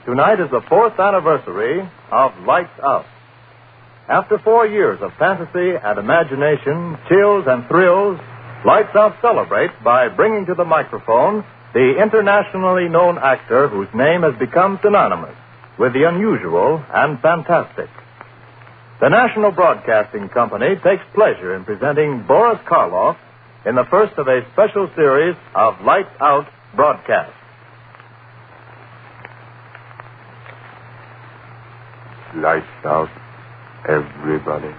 Tonight is the 4th anniversary of Lights Out. After 4 years of fantasy and imagination, chills and thrills, Lights Out celebrates by bringing to the microphone the internationally known actor whose name has become synonymous with the unusual and fantastic. The National Broadcasting Company takes pleasure in presenting Boris Karloff in the first of a special series of Lights Out broadcasts. Lights out, everybody.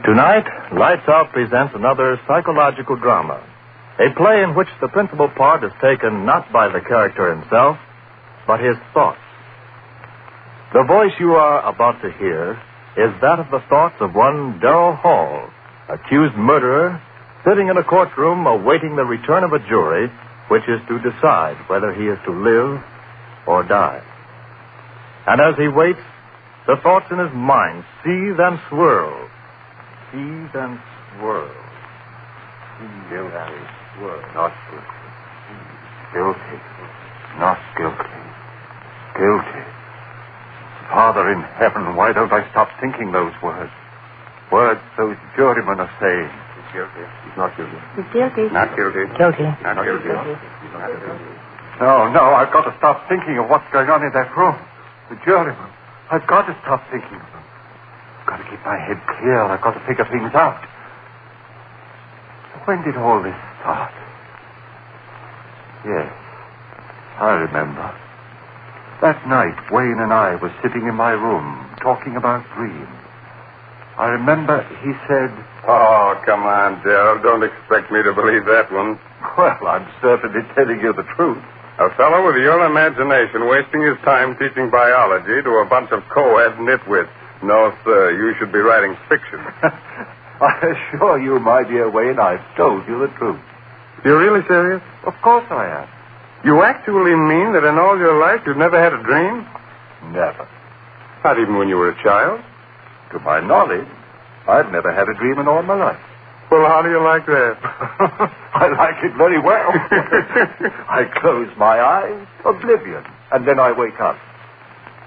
Tonight, Lights Out presents another psychological drama, a play in which the principal part is taken not by the character himself, but his thoughts. The voice you are about to hear is that of the thoughts of one Daryl Hall, accused murderer, sitting in a courtroom awaiting the return of a jury which is to decide whether he is to live or die. And as he waits, the thoughts in his mind seethe and swirl. Seethe and swirl. Guilty. Not guilty. Guilty. Not guilty. Guilty. Father in heaven, why don't I stop thinking those words? Words those jurymen are saying. He's guilty. He's not guilty. He's guilty. Not guilty. Guilty. Not guilty. No, I've got to stop thinking of what's going on in that room. The jurymen. I've got to stop thinking of them. I've got to keep my head clear. I've got to figure things out. When did all this start? Yes, I remember. That night, Wayne and I were sitting in my room talking about dreams. I remember he said... Oh, come on, Daryl. Don't expect me to believe that one. Well, I'm certainly telling you the truth. A fellow with your imagination wasting his time teaching biology to a bunch of co-ed nitwits. No, sir, you should be writing fiction. I assure you, my dear Wayne, I've told you the truth. You're really serious? Of course I am. You actually mean that in all your life you've never had a dream? Never. Not even when you were a child? To my knowledge, I've never had a dream in all my life. Well, how do you like that? I like it very well. I close my eyes, oblivion, and then I wake up.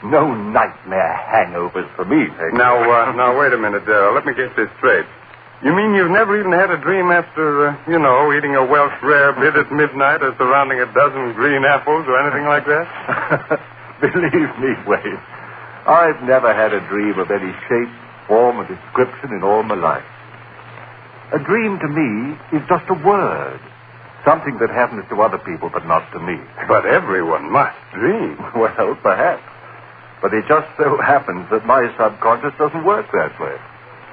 No nightmare hangovers for me, Peg. Now, wait a minute, Daryl. Let me get this straight. You mean you've never even had a dream after, eating a Welsh rarebit at midnight or surrounding a dozen green apples or anything like that? Believe me, Wayne, I've never had a dream of any shape, form, or description in all my life. A dream to me is just a word. Something that happens to other people, but not to me. But everyone must dream. Well, perhaps. But it just so happens that my subconscious doesn't work that way.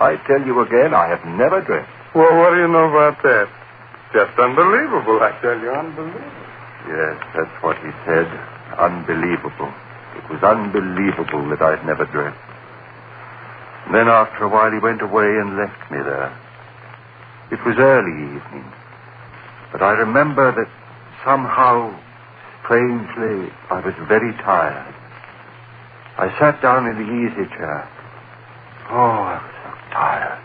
I tell you again, I have never dreamt. Well, what do you know about that? Just unbelievable, I tell you, unbelievable. Yes, that's what he said. Unbelievable. It was unbelievable that I'd never dreamt. And then after a while he went away and left me there. It was early evening. But I remember that somehow, strangely, I was very tired. I sat down in the easy chair. Oh, I was so tired.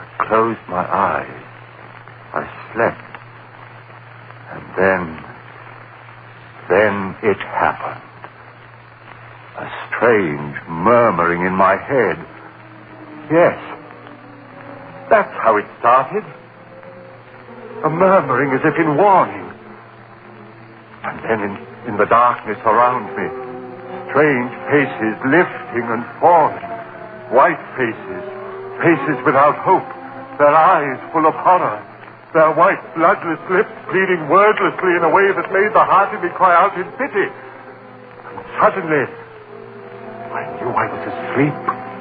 I closed my eyes. I slept. And then it happened. A strange murmuring in my head. Yes, that's how it started. A murmuring as if in warning. And then in the darkness around me, strange faces lifting and falling. White faces. Faces without hope. Their eyes full of horror. Their white, bloodless lips pleading wordlessly in a way that made the heart in me cry out in pity. And suddenly, I knew I was asleep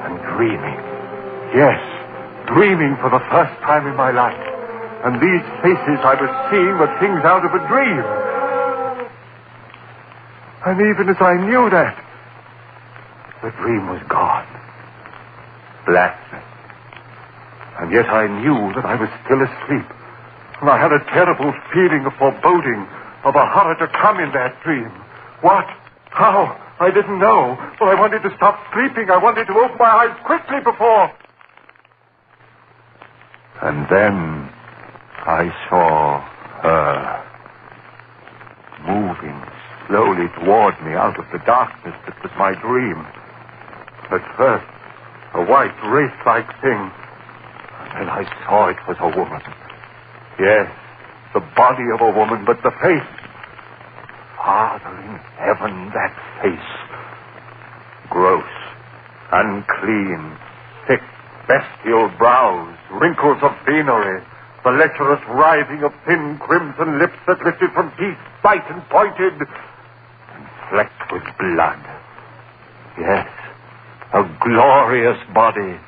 and dreaming. Yes, dreaming for the first time in my life. And these faces I was seeing were things out of a dream. And even as I knew that, the dream was gone. Blackness. And yet I knew that I was still asleep. And I had a terrible feeling of foreboding, of a horror to come in that dream. What? How? I didn't know. But I wanted to stop sleeping. I wanted to open my eyes quickly before. And then I saw her moving slowly toward me out of the darkness that was my dream. At first, a white wraith-like thing. And then I saw it was a woman. Yes, the body of a woman, but the face. Father in heaven, that face. Gross, unclean, thick, bestial brows, wrinkles of venery, the lecherous writhing of thin crimson lips that lifted from teeth, white and pointed, and flecked with blood. Yes, a glorious body,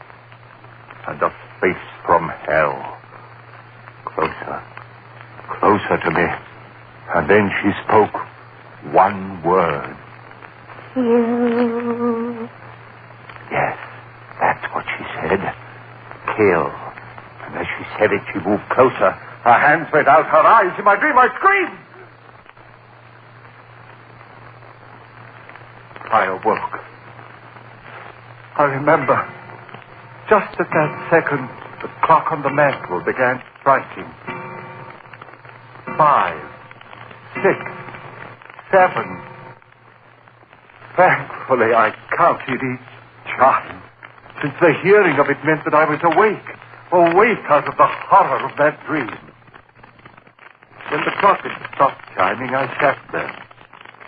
and a face from hell. Closer, closer to me. And then she spoke one word. Kill. Yes, that's what she said. Kill. And as she said it, she moved closer. Her hands went out, her eyes. In my dream, I screamed. I awoke. I remember, just at that second, the clock on the mantel began striking. 5, 6, 7. Thankfully, I counted each chime, since the hearing of it meant that I was awake out of the horror of that dream. When the clock had stopped chiming, I sat there.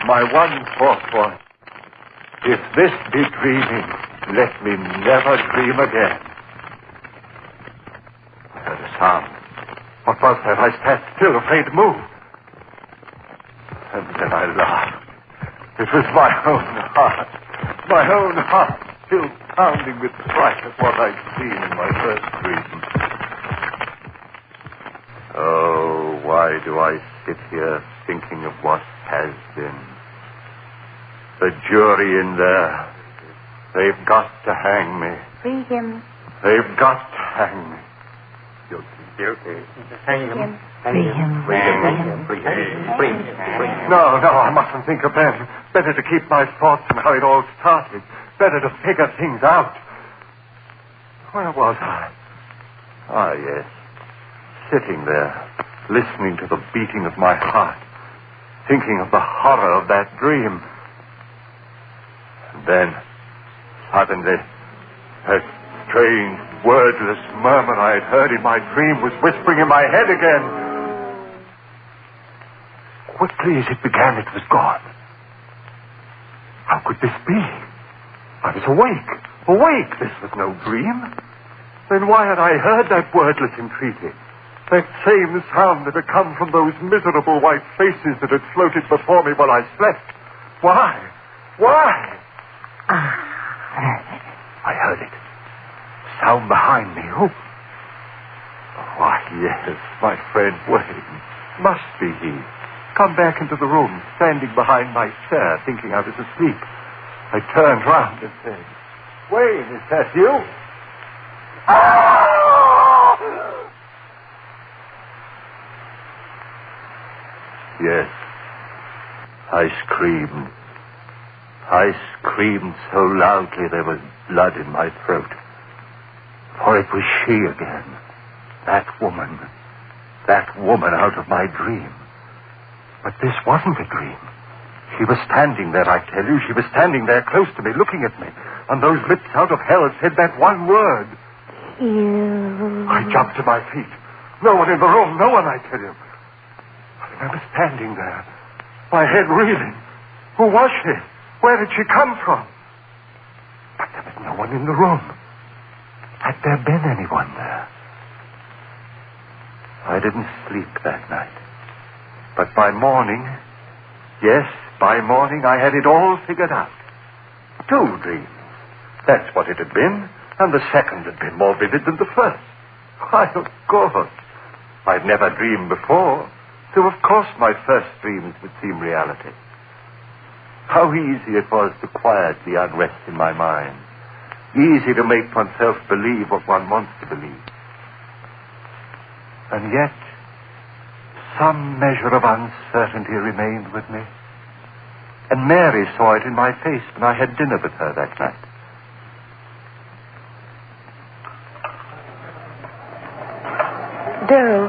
My one thought was, if this be dreaming, let me never dream again. I heard a sound. What was that? I sat still, afraid to move. And then I laughed. It was my own heart. My own heart still pounding with fright at what I'd seen in my first dream. Oh, why do I sit here thinking of what has been? The jury in there. They've got to hang me. Free him. They've got to hang me. Guilty. Hang him. Free him. No, I mustn't think of them. Better to keep my thoughts on how it all started. Better to figure things out. Where was I? Ah, yes. Sitting there, listening to the beating of my heart, thinking of the horror of that dream. And then, suddenly, that strange, wordless murmur I had heard in my dream was whispering in my head again. Quickly as it began, it was gone. How could this be? I was awake. This was no dream. Then why had I heard that wordless entreaty? That same sound that had come from those miserable white faces that had floated before me while I slept. Why? I heard it. Sound behind me. Oh. Why, yes, my friend Wayne. Must be he. Come back into the room, standing behind my chair, thinking I was asleep. I turned round and said, Wayne, is that you? Yes, I screamed. I screamed so loudly there was blood in my throat. For it was she again. That woman out of my dream. But this wasn't a dream. She was standing there, I tell you. She was standing there close to me, looking at me. And those lips out of hell said that one word. You. I jumped to my feet. No one in the room, no one, I tell you. I remember standing there, my head reeling. Who was she? Where did she come from? But there was no one in the room. Had there been anyone there? I didn't sleep that night. But by morning, yes, by morning I had it all figured out. 2 dreams. That's what it had been, and the second had been more vivid than the first. Why, of course. I'd never dreamed before, so of course my first dreams would seem reality. How easy it was to quiet the unrest in my mind. Easy to make oneself believe what one wants to believe. And yet, some measure of uncertainty remained with me. And Mary saw it in my face when I had dinner with her that night. Daryl,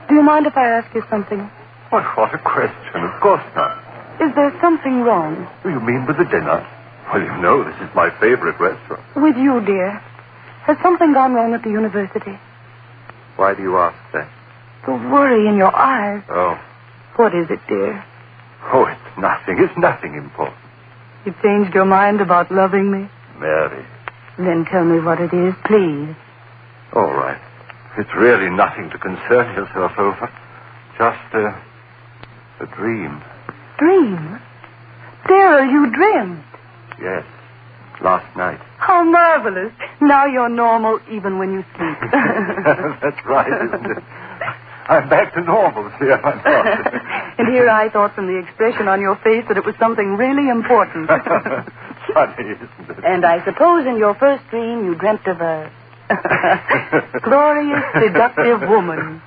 do you mind if I ask you something? What a question. Of course not. Is there something wrong? Do you mean with the dinner? Well, you know, this is my favorite restaurant. With you, dear. Has something gone wrong at the university? Why do you ask that? The worry in your eyes. Oh. What is it, dear? Oh, it's nothing. It's nothing important. You changed your mind about loving me? Mary. Then tell me what it is, please. All right. It's really nothing to concern yourself over. Just a dream. Dream? Daryl, you dreamed. Yes. Last night. How marvelous. Now you're normal even when you sleep. That's right, isn't it? I'm back to normal, see, am I not? And here I thought from the expression on your face that it was something really important. Funny, isn't it? And I suppose in your first dream you dreamt of a glorious, seductive woman.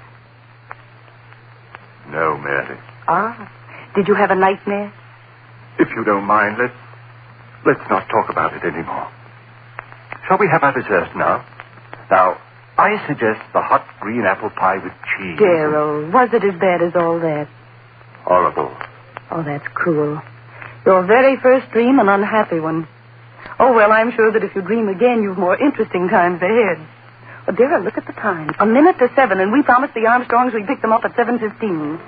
No, Mary. Ah. Did you have a nightmare? If you don't mind, let's not talk about it anymore. Shall we have our dessert now? Now, I suggest the hot green apple pie with cheese. Daryl, was it as bad as all that? Horrible. Oh, that's cruel. Your very first dream, an unhappy one. Oh, well, I'm sure that if you dream again, you've more interesting times ahead. Oh, Daryl, look at the time. 7:01, and we promised the Armstrongs we'd pick them up at 7:15.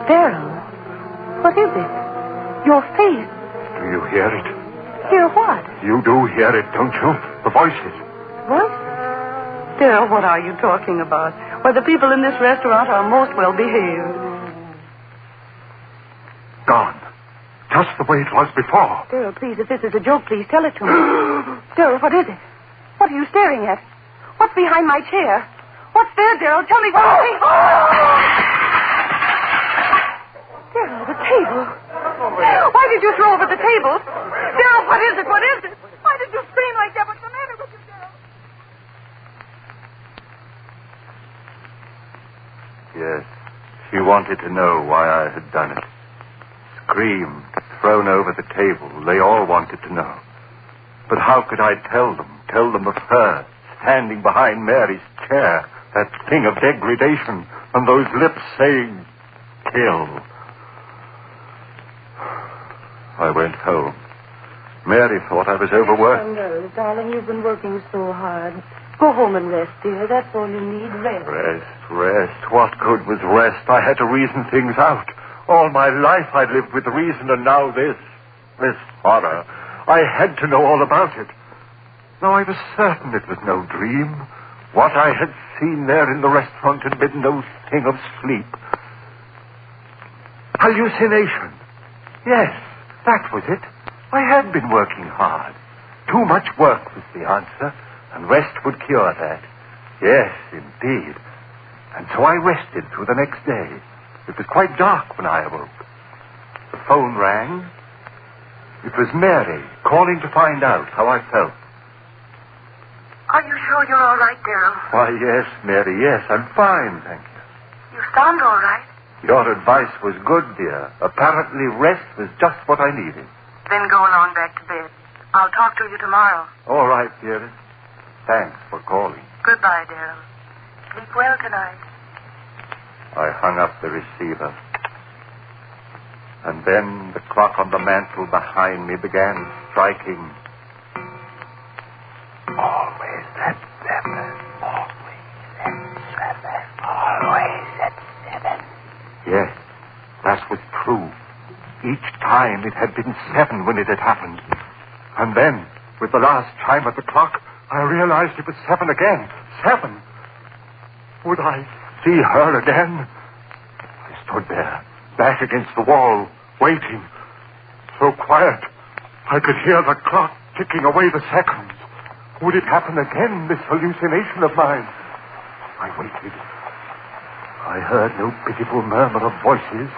Daryl, what is it? Your face. Do you hear it? Hear what? You do hear it, don't you? The voices. What? Daryl, what are you talking about? Why, the people in this restaurant are most well behaved. Gone. Just the way it was before. Daryl, please, if this is a joke, please tell it to me. Daryl, what is it? What are you staring at? What's behind my chair? What's there, Daryl? Tell me what you see. Daryl, the table. Why did you throw over the table? Daryl, what is it? What is it? Why did you scream like that? What's the matter with you, Daryl? Yes. She wanted to know why I had done it. Screamed, thrown over the table. They all wanted to know. But how could I tell them? Tell them of her, standing behind Mary's chair, that thing of degradation, and those lips saying, kill. I went home. Mary thought I was overworked. Oh, no, darling, you've been working so hard. Go home and rest, dear. That's all you need, rest. Rest. What good was rest? I had to reason things out. All my life I lived with reason, and now this horror. I had to know all about it. Now I was certain it was no dream. What I had seen there in the restaurant had been no thing of sleep. Hallucination. Yes, that was it. I had been working hard. Too much work was the answer, and rest would cure that. Yes, indeed. And so I rested through the next day. It was quite dark when I awoke. The phone rang. It was Mary calling to find out how I felt. Are you sure you're all right, Daryl? Why, yes, Mary, yes, I'm fine, thank you. You sound all right. Your advice was good, dear. Apparently rest was just what I needed. Then go along back to bed. I'll talk to you tomorrow. All right, dearest. Thanks for calling. Goodbye, Daryl. Sleep well tonight. I hung up the receiver. And then the clock on the mantel behind me began striking. Always at 7. Always at 7. Always at 7. Yes, that was true. Each time it had been 7 when it had happened. And then, with the last chime of the clock, I realized it was 7 again. 7. Would I see her again? I stood there, back against the wall, waiting. So quiet, I could hear the clock ticking away the seconds. Would it happen again, this hallucination of mine? I waited. I heard no pitiful murmur of voices.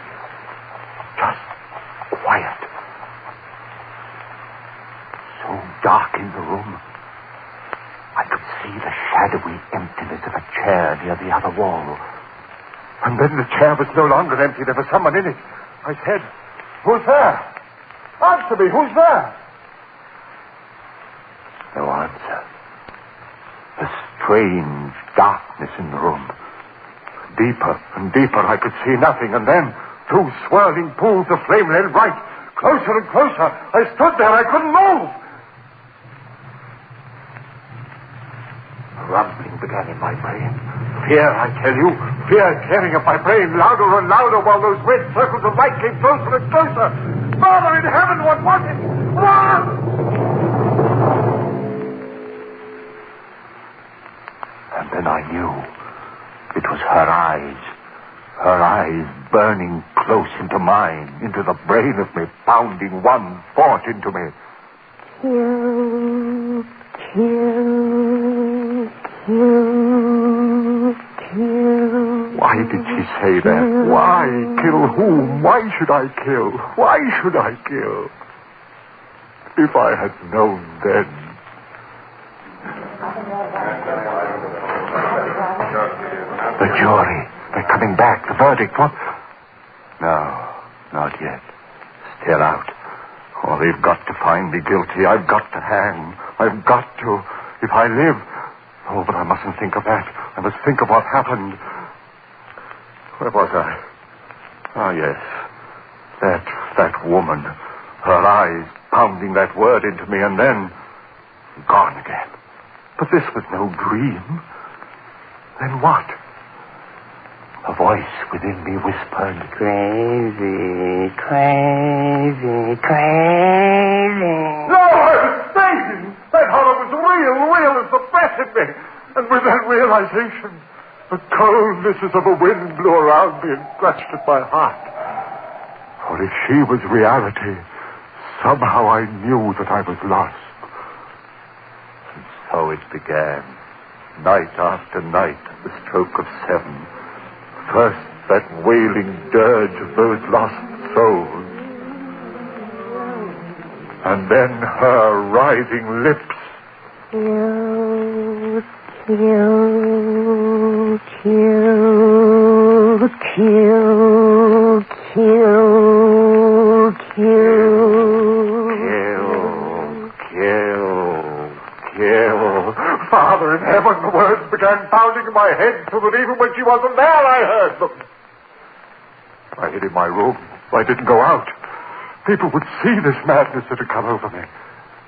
Just quiet. So dark in the room, I could see the shadowy emptiness of a chair near the other wall. And then the chair was no longer empty. There was someone in it. I said, "Who's there? Answer me, who's there?" No answer. A strange darkness in the room. Deeper and deeper, I could see nothing, and then two swirling pools of flame led right. Closer and closer. I stood there. I couldn't move. Rumbling began in my brain. Fear, I tell you. Fear tearing at my brain louder and louder while those red circles of light came closer and closer. Father in heaven, what was it? What? And then I knew. It was her eyes. Her eyes burning close into mine, into the brain of me, pounding one thought into me. Kill, kill, kill, kill. Why did she say that? Why? Kill whom? Why should I kill? Why should I kill? If I had known then. The jury. They're coming back. The verdict. What? No, not yet. Still out. Oh, they've got to find me guilty. I've got to hang. I've got to. If I live. Oh, but I mustn't think of that. I must think of what happened. Where was I? Oh, yes. That woman. Her eyes pounding that word into me, and then gone again. But this was no dream. Then what? A voice within me whispered, "Crazy, crazy, crazy." No, I was fainting. That horror was real as the breath in me. And with that realization, the coldnesses of a wind blew around me and scratched at my heart. For if she was reality, somehow I knew that I was lost. And so it began. Night after night, at the stroke of 7. First, that wailing dirge of those lost souls. And then her writhing lips. Kill, kill, kill, kill, kill, kill. Father in heaven, the words began pounding in my head so that even when she wasn't there, I heard them. I hid in my room. I didn't go out. People would see this madness that had come over me.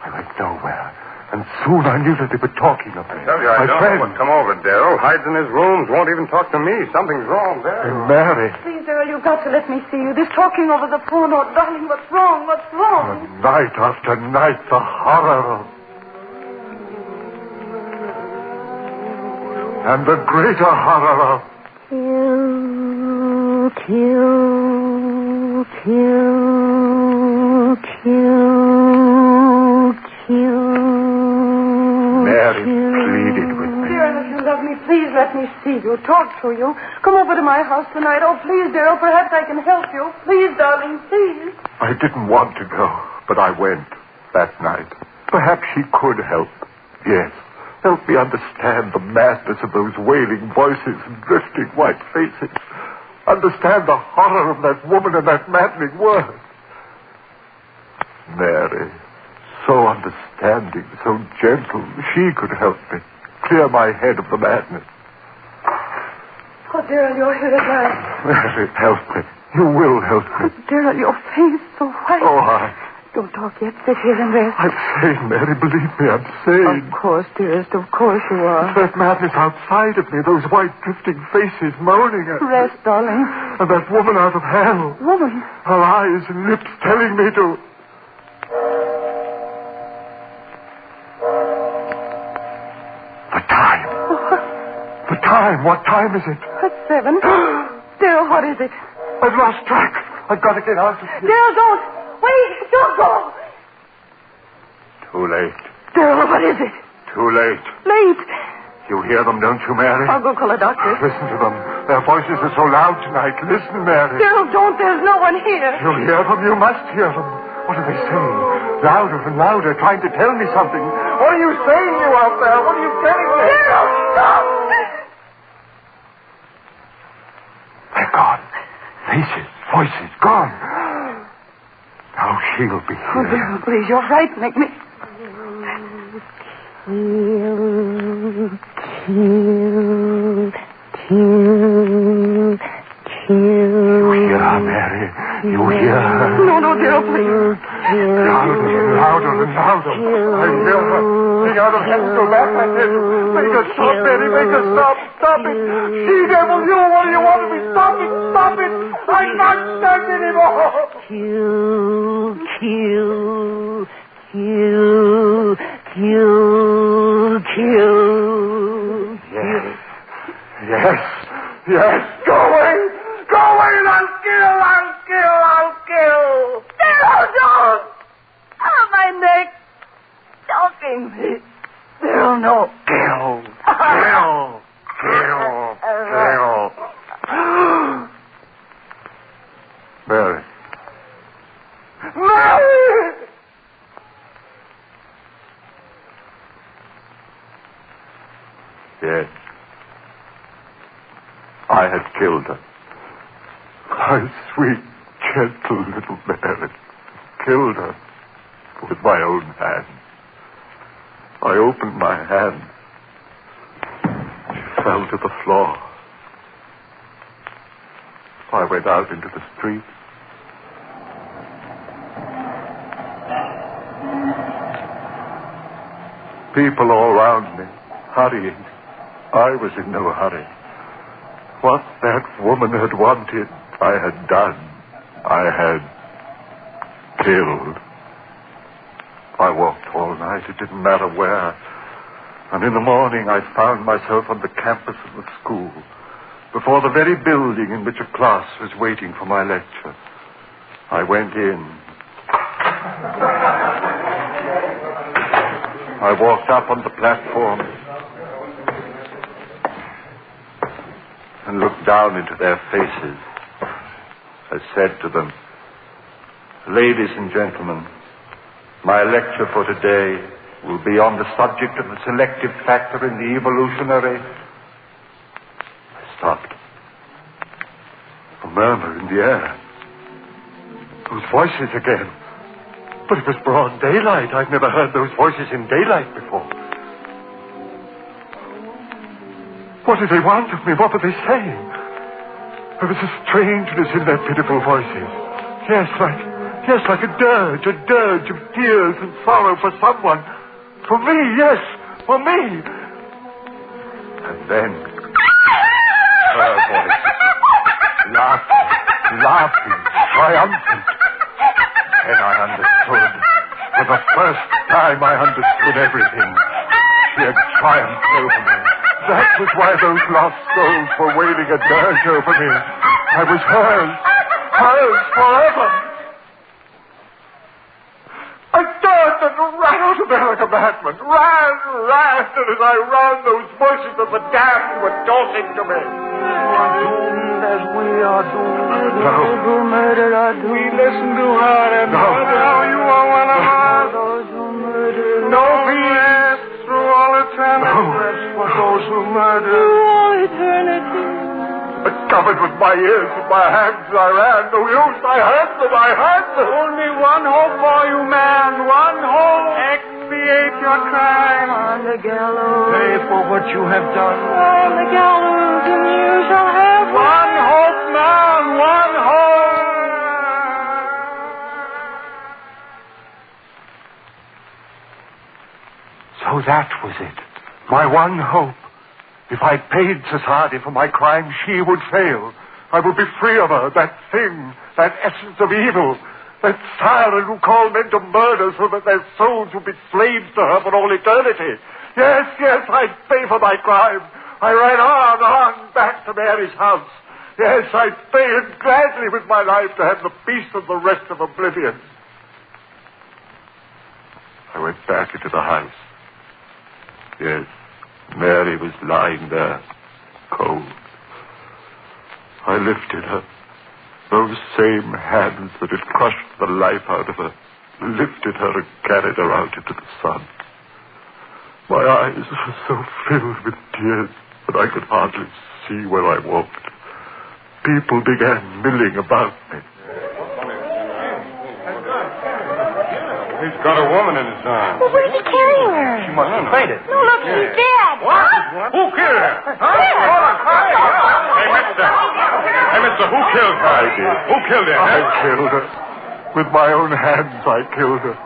I went nowhere. And soon I knew that they were talking of me. I tell you, I don't know what's come over Daryl. Hides in his rooms, won't even talk to me. Something's wrong there. Mary. Please, Daryl, you've got to let me see you. This talking over the phone, oh, darling, what's wrong? What's wrong? Night after night, the horror. And the greater horror of... Kill, kill, kill, kill, kill. Mary pleaded with me. Daryl, if you love me, please let me see you, talk to you. Come over to my house tonight. Oh, please, Daryl, perhaps I can help you. Please, darling, please. I didn't want to go, but I went that night. Perhaps she could help. Yes. Help me understand the madness of those wailing voices and drifting white faces. Understand the horror of that woman and that maddening word. Mary, so understanding, so gentle, she could help me. Clear my head of the madness. Oh, Daryl, you're here at last. Mary, help me. You will help me. Oh, Daryl, your face so white. Oh, Don't talk yet. Sit here and rest. I'm sane, Mary. Believe me, I'm sane. Of course, dearest. Of course you are. It's that madness outside of me, those white drifting faces moaning at me. Rest, darling. And that woman out of hell. Woman? Her eyes and lips telling me to... The time. The time. What time is it? It's 7. Daryl, what is it? I've lost track. I've got to get out of here. Daryl, don't. Wait, don't go. Too late. Daryl, what is it? Too late. Late. You hear them, don't you, Mary? I'll go call a doctor. Listen to them. Their voices are so loud tonight. Listen, Mary. Daryl, don't. There's no one here. You hear them? You must hear them. What are they saying? Louder and louder, trying to tell me something. What are you saying, you out there? What are you telling me? Daryl, stop! They're gone. Faces, voices, gone. Now she'll be here. Oh, Daryl, please, you're right. Make me... Kill. You hear her, Mary? You hear her? No, Daryl, please. Louder and louder and louder. I hear her. Sing out of heaven, go back, I said. Make her stop, Mary. Make her stop. Stop it. She devil, you. What do you want of me? Stop it. Stop it. I can't stand it anymore. Kill. Yes. Go away. Go away and I'll kill. Daryl, don't! Oh, my neck. Choking me. Daryl, no. Kill. Mary. Yes. I had killed her. My sweet, gentle little Mary. Killed her with my own hand. I opened my hand. She fell to the floor. I went out into the street. People all around me, hurrying. I was in no hurry. What that woman had wanted, I had done. I had killed. I walked all night. It didn't matter where. And in the morning, I found myself on the campus of the school, before the very building in which a class was waiting for my lecture. I went in. I walked up on the platform and looked down into their faces. I said to them, "Ladies and gentlemen, my lecture for today will be on the subject of the selective factor in the evolutionary..." I stopped. A murmur in the air. Those voices again. But it was broad daylight. I'd never heard those voices in daylight before. What did they want of me? What were they saying? There was a strangeness in their pitiful voices. Yes, like a dirge of tears and sorrow for someone. For me, yes, for me. And then her voice, laughing, triumphant. Then I understood. For the first time I understood everything. She had triumphed over me. That was why those lost souls were wailing a dirge over me. I was hers forever. I turned and ran out of there like a madman. Ran, and as I ran, those voices of the damned were talking to me. As we are doomed, No. who murdered our doomed. We listen to her and No. now you are one of us. Those who murdered. No peace through all eternity. No. Rest for those who murdered. Through all eternity. Covered with my ears and my hands, I ran. No use. I had them. Only one hope for you, man. One hope. Expiate your crime. On the gallows. Pay for what you have done. On the gallows, and you shall have One hope, man. One hope. So that was it. My one hope. If I paid society for my crime, she would fail. I would be free of her, that thing, that essence of evil, that siren who called men to murder so that their souls would be slaves to her for all eternity. Yes, I'd pay for my crime. I ran on, back to Mary's house. Yes, I'd pay it gladly with my life to have the peace of the rest of oblivion. I went back into the house. Yes, Mary was lying there, cold. I lifted her. Those same hands that had crushed the life out of her lifted her and carried her out into the sun. My eyes were so filled with tears that I could hardly see where I walked. People began milling about me. He's got a woman in his arms. Well, where's he carrying her? She must have fainted. No, look, she's dead. What? Who killed her? Hey, mister, who killed her? I did. Who killed her? I killed her. With my own hands, I killed her.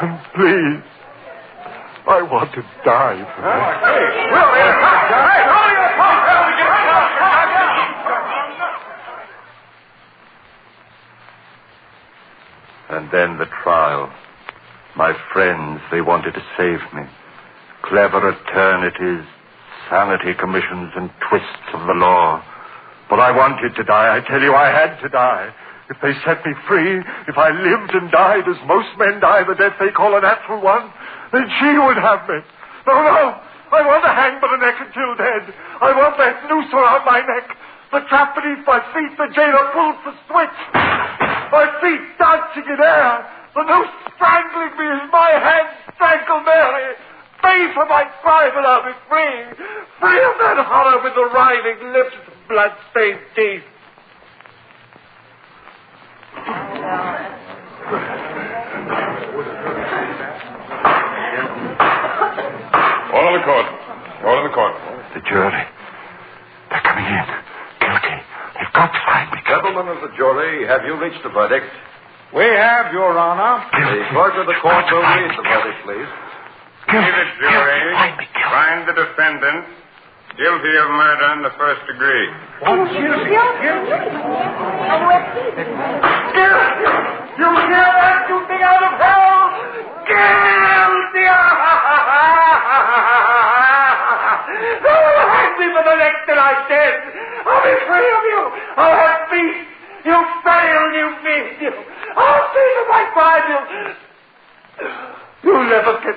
And please, I want to die for her. And then the trial. My friends, they wanted to save me. Clever eternities, sanity commissions, and twists of the law. But I wanted to die. I tell you, I had to die. If they set me free, if I lived and died as most men die, the death they call a natural one, then she would have me. No. I want to hang by the neck until dead. I want that noose around my neck. The trap beneath my feet, the jailer pulls the switch. My feet dancing in air. The noose strangling me as my hands strangle Mary. Pay for my crime and I'll be free. Free of that horror with the writhing lips and blood-stained teeth. Order the court. Order the court. The jury. They're coming in. Guilty. They've got to find me. Gentlemen of the jury, have you reached a verdict? We have, Your Honor. The clerk of the court will read the verdict, please. See the jury. Find the defendant guilty of murder in the first degree. Guilty? You hear that, you thing out of hell? Guilty! Hang me for the neck till I'm dead. I'll be free of you. I'll have peace. You failed, you fiend, you. I'll see to my crime, you'll never get...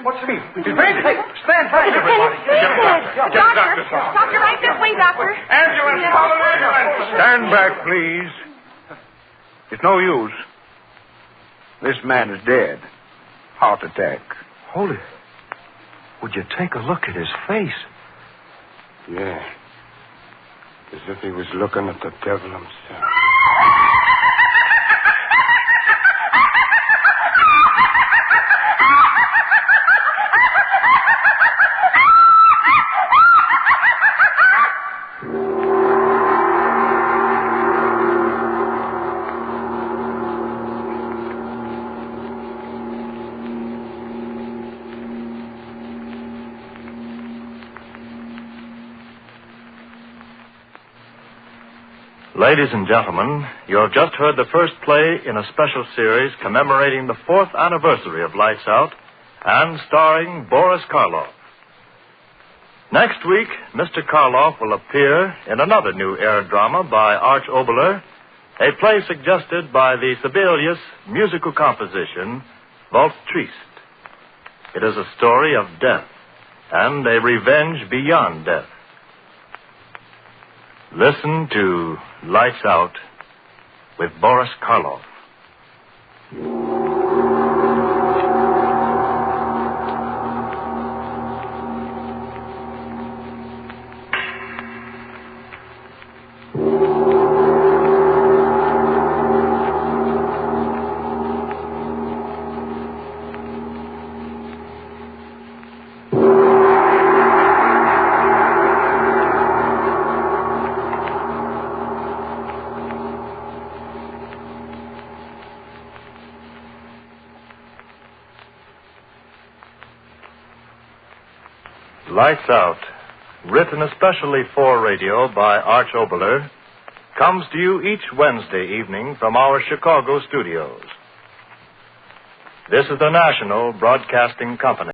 What's the mean? He's fainted. Hey, stand back, everybody. Doctor, right this way, doctor. Ambulance, call an ambulance. Stand back, please. It's no use. This man is dead. Heart attack. Holy. Would you take a look at his face? Yeah. As if he was looking at the devil himself. Ladies and gentlemen, you have just heard the first play in a special series commemorating the 4th anniversary of Lights Out and starring Boris Karloff. Next week, Mr. Karloff will appear in another new air drama by Arch Oboler, a play suggested by the Sibelius musical composition, Waltz Triste. It is a story of death and a revenge beyond death. Listen to Lights Out with Boris Karloff. Lights Out, written especially for radio by Arch Oboler, comes to you each Wednesday evening from our Chicago studios. This is the National Broadcasting Company.